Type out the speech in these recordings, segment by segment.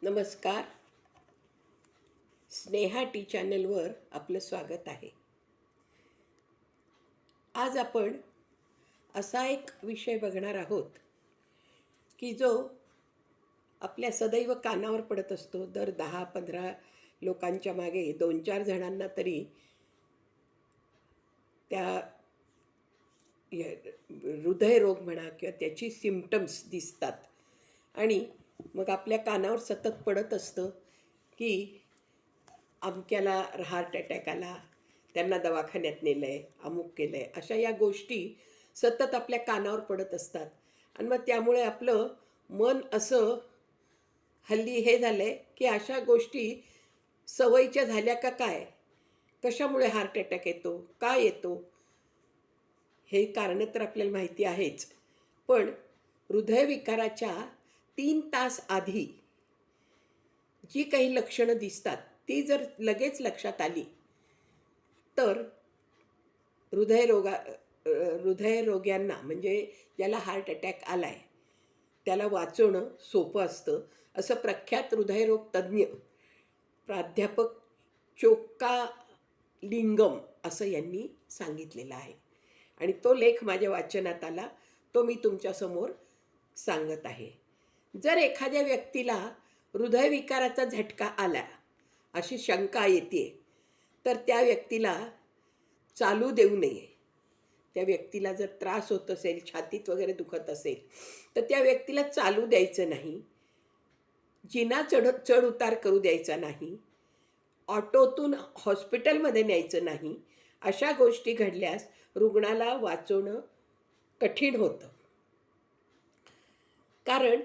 नमस्कार. स्नेहा टी चॅनलवर आपलं स्वागत आहे. आज आपण असा एक विषय बघणार आहोत की जो आपल्या सदैव कानावर पडत असतो. दर 10-15 लोकांच्या मागे 2-4 जणांना तरी त्या हृदयरोग म्हणा किंवा त्याची सिम्पटम्स दिसतात आणि मग आपल्या कानावर सतत पडत असतं की अमक्याला हार्ट अटॅक आला, त्यांना दवाखान्यात नेलं आहे, अमुक केलं आहे, अशा या गोष्टी सतत आपल्या कानावर पडत असतात. आणि मग त्यामुळे आपलं मन असं हल्ली हे झालं आहे की अशा गोष्टी सवयीच्या झाल्या का काय? कशामुळे हार्ट अटॅक येतो, का येतो? हे कारणं तर आपल्याला माहिती आहेच. पण हृदयविकाराच्या 3 तास आधी जी काही लक्षणं दिसतात ती जर लगेच लक्षात आली तर हृदयरोग्यांना म्हणजे ज्याला हार्ट अटॅक आला आहे त्याला वाचवणं सोपं असतं, असं प्रख्यात हृदयरोग तज्ज्ञ प्राध्यापक चोक्कालिंगम असं यांनी सांगितलेलं आहे. आणि तो लेख माझ्या वाचनात आला, तो मी तुमच्यासमोर सांगत आहे. जर एखाद्या व्यक्तीला हृदयविकाराचा झटका आला अशी शंका येते तर त्या व्यक्तीला चालू देऊ नये. त्या व्यक्तीला जर त्रास होत असेल, छातीत वगैरे दुखत असेल तर त्या व्यक्तीला चालू द्यायचं नाही, जिना चढ उतार करू द्यायचा नाही, ऑटोतून हॉस्पिटलमध्ये न्यायचं नाही. अशा गोष्टी घडल्यास रुग्णाला वाचवणं कठीण होतं. कारण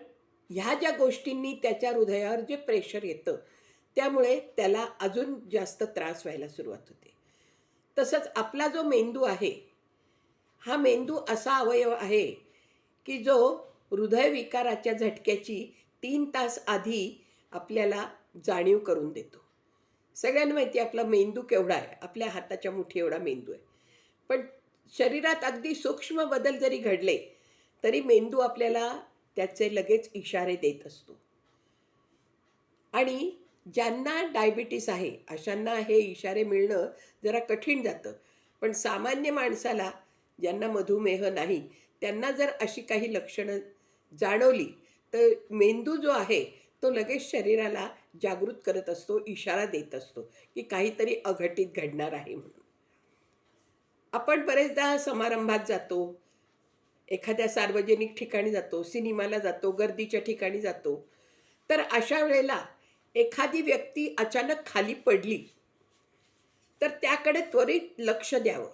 ह्या ज्या गोष्टींनी त्याच्या हृदयावर जे प्रेशर येतं त्यामुळे त्याला अजून जास्त त्रास व्हायला सुरुवात होते. तसंच आपला जो मेंदू आहे, हा मेंदू असा अवयव आहे की जो हृदयविकाराच्या झटक्याची 3 तास आधी आपल्याला जाणीव करून देतो. सगळ्यांना माहिती आहे आपला मेंदू केवढा आहे, आपल्या हाताच्या मुठी एवढा मेंदू आहे. पण शरीरात अगदी सूक्ष्म बदल जरी घडले तरी मेंदू आपल्याला त्याचे लगेच इशारे देत असतो. आणि ज्यांना डायबिटीस आहे अशांना हे इशारे मिळणं जरा कठीण जातं. पण सामान्य माणसाला, ज्यांना मधुमेह नाही, त्यांना जर अशी काही लक्षणं जाणवली तर मेंदू जो आहे तो लगेच शरीराला जागृत करत असतो, इशारा देत असतो की काहीतरी अघटित घडणार आहे म्हणून. आपण बरेचदा समारंभात जातो, एखाद्या सार्वजनिक ठिकाणी जातो, सिनेमाला जातो, गर्दीच्या ठिकाणी जातो. तर अशा वेळेला एखादी व्यक्ती अचानक खाली पडली तर त्याकडे त्वरित लक्ष द्यावं.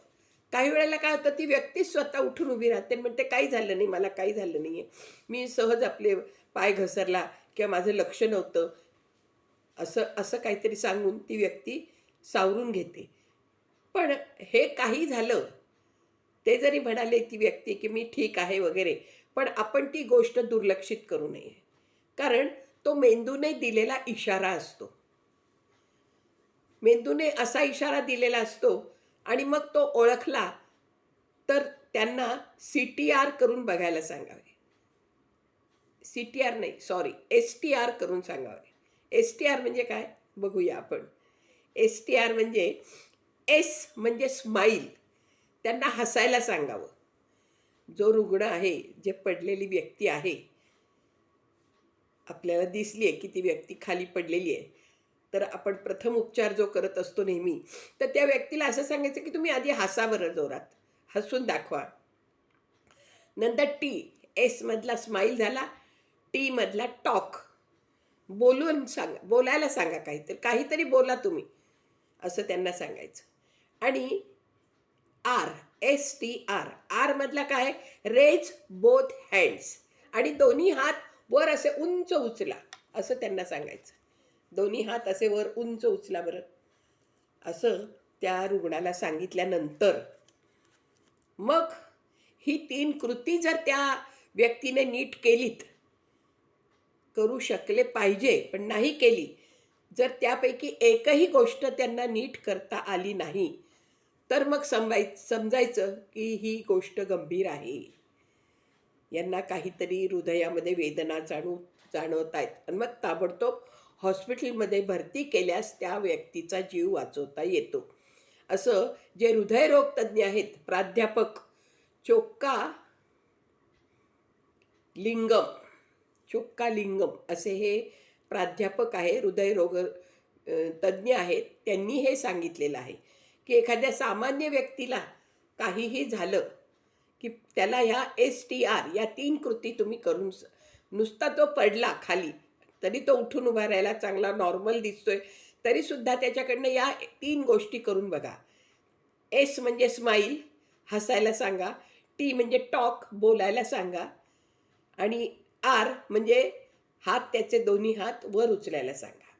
काही वेळेला काय होतं, ती व्यक्ती स्वतः उठून उभी राहते आणि म्हणते काही झालं नाही, मला काही झालं नाही आहे, मी सहज आपले पाय घसरला किंवा माझं लक्ष नव्हतं, असं असं काहीतरी सांगून ती व्यक्ती सावरून घेते. पण हे काही झालं, ते जरी म्हणाले ती व्यक्ती की मी ठीक आहे वगैरे, पण आपण ती गोष्ट दुर्लक्षित करू नये. कारण तो मेंदूने दिलेला इशारा असतो. मेंदूने असा इशारा दिलेला असतो आणि मग तो ओळखला तर त्यांना CTR करून बघायला सांगावे. CTR नाही, सॉरी, STR करून सांगावे. STR म्हणजे काय बघूया आपण. STR म्हणजे एस म्हणजे स्माईल, त्यांना हसायला सांगावं. जो रुग्ण आहे, जे पडलेली व्यक्ती आहे, आपल्याला दिसली आहे की ती व्यक्ती खाली पडलेली आहे, तर आपण प्रथम उपचार जो करत असतो नेहमी, तर त्या व्यक्तीला असं सांगायचं की तुम्ही आधी हसा बरं जोरात, हसून दाखवा. नंतर एस मधला स्माईल झाला, टी मधला टॉक, बोलून सांगा, बोलायला सांगा, काहीतरी बोला तुम्ही, असं त्यांना सांगायचं. आणि आर मधला काय, रेज बोथ हँड्स, आणि दोन्ही हात वर असे उंच उचला, असं त्यांना सांगायचं. दोन्ही हात असे वर उंच उचला बरं, असं त्या रुग्णाला सांगितल्यानंतर मग ही 3 कृती जर त्या व्यक्तीने नीट केलीत, करू शकले पाहिजे पण नाही केली, जर त्यापैकी एकही गोष्ट त्यांना नीट करता आली नाही तर मग समजायचं की ही गोष्ट गंभीर आहे. यांना काहीतरी हृदयामध्ये वेदना जाणवत आहेत आणि मग ताबडतोब हॉस्पिटलमध्ये भरती केल्यास त्या व्यक्तीचा जीव वाचवता येतो. असं जे हृदयरोग तज्ज्ञ आहेत, प्राध्यापक चोक्का लिंगम चोक्का लिंगम असे हे प्राध्यापक आहे, हृदयरोग तज्ज्ञ आहेत. त्यांनी हे सांगितलेलं आहे की एखाद्या सामान्य व्यक्तीला काहीही झालं की त्याला ह्या STR या 3 कृती तुम्ही करून नुसता तो पडला खाली तरी तो उठून उभा राहायला चांगला नॉर्मल दिसतोय, तरीसुद्धा त्याच्याकडनं या 3 गोष्टी करून बघा. S म्हणजे स्माईल, हसायला सांगा. T म्हणजे टॉक, बोलायला सांगा. आणि R म्हणजे त्याचे दोन्ही हात वर उचलायला सांगा.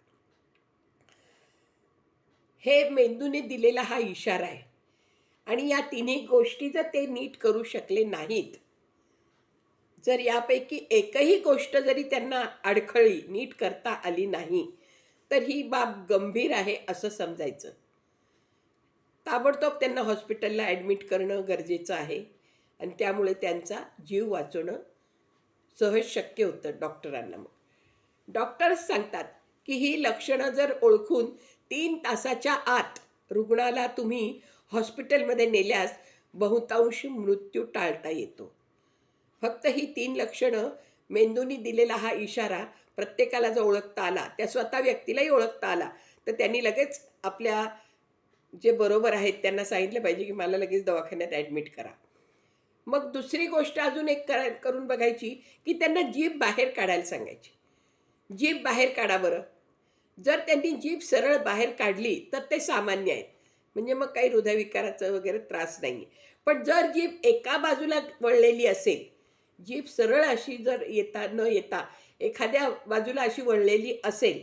हे मेंदूने दिलेला हा इशारा आहे. आणि या तिन्ही गोष्टी जर ते नीट करू शकले नाहीत, जर यापैकी एकही गोष्ट जरी त्यांना अडखळली, नीट करता आली नाही, तर ही बाब गंभीर आहे असं समजायचं. ताबडतोब त्यांना हॉस्पिटलला ॲडमिट करणं गरजेचं आहे आणि त्यामुळे त्यांचा जीव वाचवणं सहज शक्य होतं डॉक्टरांना. मग डॉक्टर्स सांगतात की ही लक्षणं जर ओळखून 3 तासाच्या आत रुग्णाला तुम्ही हॉस्पिटलमध्ये नेल्यास बहुतांश मृत्यू टाळता येतो. फक्त ही 3 लक्षणं, मेंदूने दिलेला हा इशारा प्रत्येकाला जर ओळखता आला, त्या स्वतः व्यक्तीलाही ओळखता आला, तर त्यांनी लगेच आपल्या जे बरोबर आहेत त्यांना सांगितलं पाहिजे की मला लगेच दवाखान्यात ॲडमिट करा. मग दुसरी गोष्ट अजून एक करून बघायची की त्यांना जीभ बाहेर काढायला सांगायची. जीभ बाहेर काढा बरं. जर त्यांनी जीभ सरळ बाहेर काढली तर ते सामान्य आहेत, म्हणजे मग काही हृदयविकाराचा वगैरे त्रास नाही आहे. पण जर जीभ एका बाजूला वळलेली असेल, जीभ सरळ अशी जर न येता एखाद्या बाजूला अशी वळलेली असेल,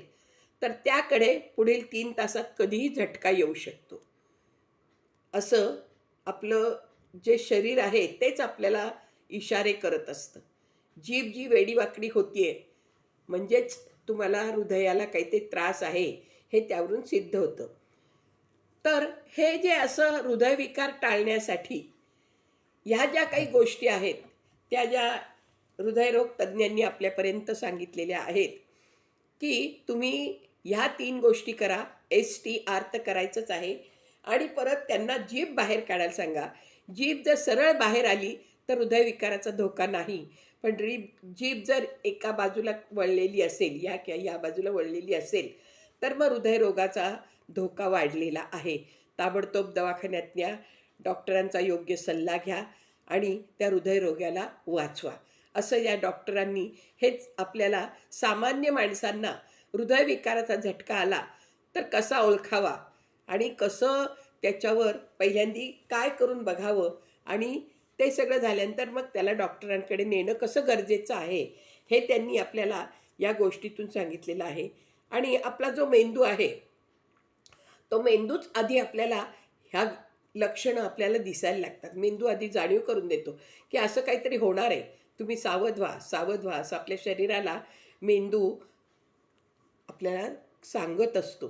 तर त्याकडे पुढील 3 तासात कधीही झटका येऊ शकतो. असं आपलं जे शरीर आहे तेच आपल्याला इशारे करत असतं. जीभ जी वेडीवाकडी होतीये म्हणजेच तुम्हाला हृदयाला काहीतरी त्रास आहे हे त्यावरून सिद्ध होतं. तर हे जे असं हृदयविकार टाळण्यासाठी ह्या ज्या काही गोष्टी आहेत, त्या ज्या हृदयरोग तज्ज्ञांनी आपल्यापर्यंत सांगितलेल्या आहेत की तुम्ही ह्या 3 गोष्टी करा. STR तर करायचंच आहे आणि परत त्यांना जीभ बाहेर काढायला सांगा. जीभ जर सरळ बाहेर आली तर हृदयविकाराचा धोका नाही, पण जीभ जर एका बाजूला वळलेली असेल, या किंवा या बाजूला वळलेली असेल, तर मग हृदयरोगाचा धोका वाढलेला आहे. ताबडतोब दवाखान्यात न्या, डॉक्टरांचा योग्य सल्ला घ्या आणि त्या हृदयरोगाला वाचवा. असं या डॉक्टरांनी हेच आपल्याला सामान्य माणसांना हृदयविकाराचा झटका आला तर कसा ओळखावा आणि कसं त्याच्यावर पहिल्यांदी काय करून बघावं आणि ते सगळं झाल्यानंतर मग त्याला डॉक्टरांकडे नेणं कसं गरजेचं आहे, हे त्यांनी आपल्याला या गोष्टीतून सांगितलेलं आहे. आणि आपला जो मेंदू आहे, तो मेंदूच आधी आपल्याला ह्या लक्षणं आपल्याला दिसायला लागतात. मेंदू आधी जाणीव करून देतो की असं काहीतरी होणार आहे, तुम्ही सावध व्हा, सावध व्हा, असं आपल्या शरीराला मेंदू आपल्याला सांगत असतो.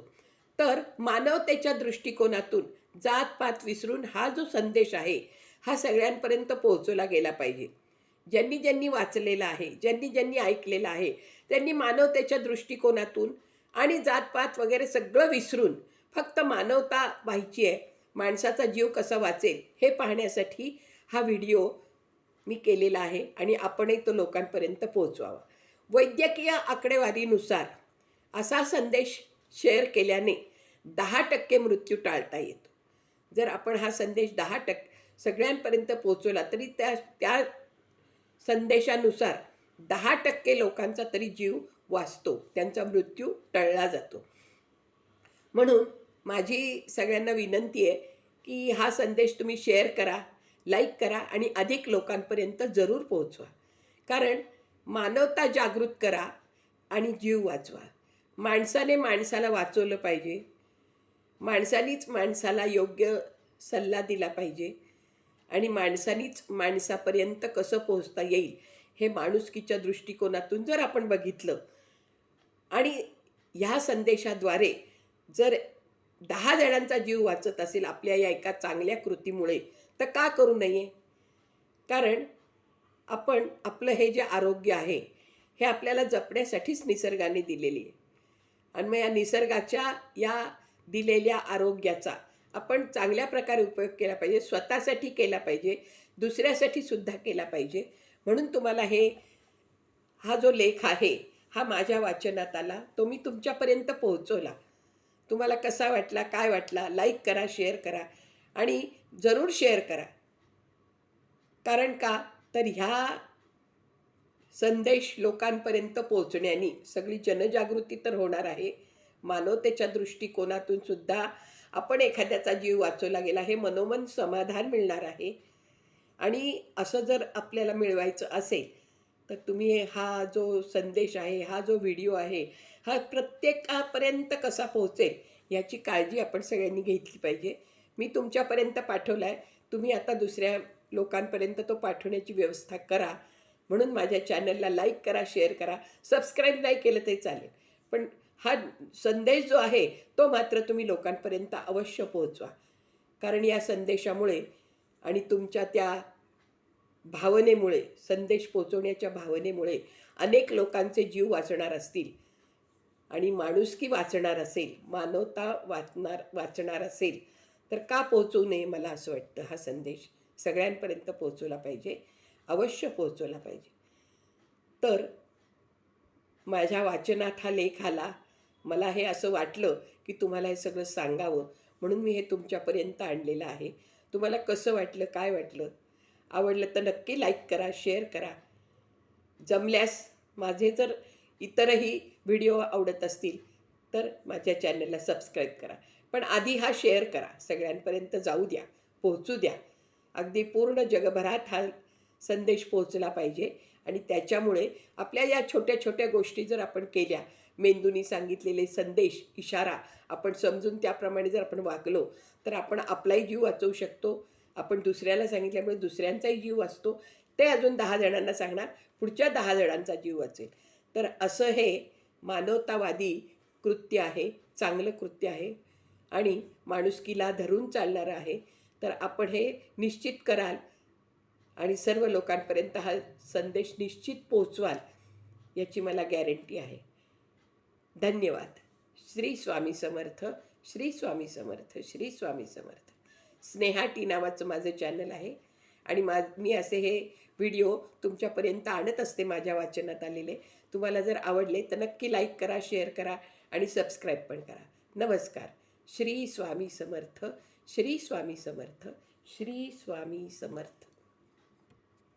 तर मानवतेच्या दृष्टिकोनातून जातपात विसरून हा जो संदेश आहे हा सगळ्यांपर्यंत पोहोचवला गेला पाहिजे. ज्यांनी ज्यांनी वाचलेला आहे, ज्यांनी ज्यांनी ऐकलेलं आहे, त्यांनी मानवतेच्या दृष्टिकोनातून आणि जातपात वगैरे सगळं विसरून फक्त मानवता पाहायची आहे, माणसाचा जीव कसा वाचेल हे पाहण्यासाठी हा व्हिडिओ मी केलेला आहे आणि आपणही तो लोकांपर्यंत पोहोचवावा. वैद्यकीय आकडेवारीनुसार असा संदेश शेअर केल्याने 10% मृत्यू टाळता येतो. जर आपण हा संदेश 10% सगळ्यांपर्यंत पोहोचवला तरी त्या संदेशानुसार 10% लोकांचा तरी जीव वाचतो, त्यांचा मृत्यू टळला जातो. म्हणून माझी सगळ्यांना विनंती आहे की हा संदेश तुम्ही शेअर करा, लाईक करा आणि अधिक लोकांपर्यंत जरूर पोहोचवा. कारण मानवता जागृत करा आणि जीव वाचवा. माणसाने माणसाला वाचवलं पाहिजे, माणसानीच माणसाला योग्य सल्ला दिला पाहिजे आणि माणसानीच माणसापर्यंत कसं पोहोचता येईल हे माणुसकीच्या दृष्टिकोनातून जर आपण बघितलं आणि ह्या संदेशाद्वारे जर 10 जणांचा जीव वाचत असेल आपल्या या एका चांगल्या कृतीमुळे, तर का करू नये? कारण आपण आपलं हे जे आरोग्य आहे हे आपल्याला जपण्यासाठीच निसर्गाने दिलेली आहे. आणि मग या निसर्गाच्या या दिलेल्या आरोग्याचा आपण चांगल्या प्रकारे उपयोग केला पाहिजे, स्वतःसाठी केला पाहिजे, दुसऱ्यासाठी सुद्धा केला पाहिजे. म्हणून तुम्हाला हा जो लेख आहे हा माझ्या वाचनात आला, तो मी तुमच्यापर्यंत पोहोचवला. तुम्हाला कसा वाटला, काय वाटला, लाईक करा, शेअर करा आणि जरूर शेअर करा. कारण का तर ह्या संदेश लोकांपर्यंत पोहोचण्याने सगळी जनजागृती तर होणार आहे. मानवतेच्या दृष्टिकोनातून सुद्धा आपण एखाद्याचा जीव वाचवला गेला हे मनोमन समाधान मिळणार आहे. आणि असं जर आपल्याला मिळवायचं असेल तर तुम्ही हा जो संदेश आहे, हा जो व्हिडिओ आहे, हा प्रत्येकापर्यंत कसा पोहोचेल याची काळजी आपण सगळ्यांनी घेतली पाहिजे. मी तुमच्यापर्यंत पाठवला आहे, तुम्ही आता दुसऱ्या लोकांपर्यंत तो पाठवण्याची व्यवस्था करा. म्हणून माझ्या चॅनलला लाईक करा, शेअर करा, सबस्क्राईब नाही केलं तरी चालेल. पण हा संदेश जो आहे तो मात्र तुम्ही लोकांपर्यंत अवश्य पोहोचवा. कारण या संदेशामुळे आणि तुमच्या त्या भावनेमुळे, संदेश पोचवण्याच्या भावनेमुळे अनेक लोकांचे जीव वाचणार असतील आणि माणुसकी वाचणार असेल, मानवता वाचणार असेल तर का पोचवू नये. मला असं वाटतं हा संदेश सगळ्यांपर्यंत पोचवला पाहिजे, अवश्य पोचवला पाहिजे. तर माझ्या वाचनात हा लेख आला, मला हे असं वाटलं की तुम्हाला हे सगळं सांगावं, म्हणून मी हे तुमच्यापर्यंत आणलेलं आहे. तुम्हाला कसं वाटलं, काय वाटलं, आवडलं तर नक्की लाईक करा, शेअर करा. जमल्यास माझे जर इतरही व्हिडिओ आवडत असतील तर माझ्या चॅनलला सबस्क्राईब करा. पण आधी हा शेअर करा, सगळ्यांपर्यंत जाऊ द्या, पोहोचू द्या. अगदी पूर्ण जगभरात हा संदेश पोहोचला पाहिजे. आणि त्याच्यामुळे आपल्या या छोट्या छोट्या गोष्टी जर आपण केल्या, मेंदूनी सांगितलेले संदेश, इशारा आपण समजून त्याप्रमाणे जर आपण वागलो तर आपण आपलाही जीव वाचवू शकतो. आपण दुसऱ्याला सांगितल्यामुळे दुसऱ्यांचाही जीव वाचतो. ते अजून 10 जणांना सांगणार, पुढच्या 10 जणांचा जीव वाचेल. तर असं हे मानवतावादी कृत्य आहे, चांगलं कृत्य आहे आणि माणुसकीला धरून चालणारं आहे. तर आपण हे निश्चित कराल आणि सर्व लोकांपर्यंत हा संदेश निश्चित पोहोचवाल याची मला गॅरंटी आहे. धन्यवाद. श्री स्वामी समर्थ, श्री स्वामी समर्थ, श्री स्वामी समर्थ. स्नेहा टी नावाचं माझं चॅनल आहे आणि मी असे हे व्हिडिओ तुमच्यापर्यंत आणत असते माझ्या वाचनात आलेले. तुम्हाला जर आवडले तर नक्की लाईक करा, शेअर करा आणि सबस्क्राईब पण करा. नमस्कार. श्री स्वामी समर्थ, श्री स्वामी समर्थ, श्री स्वामी समर्थ.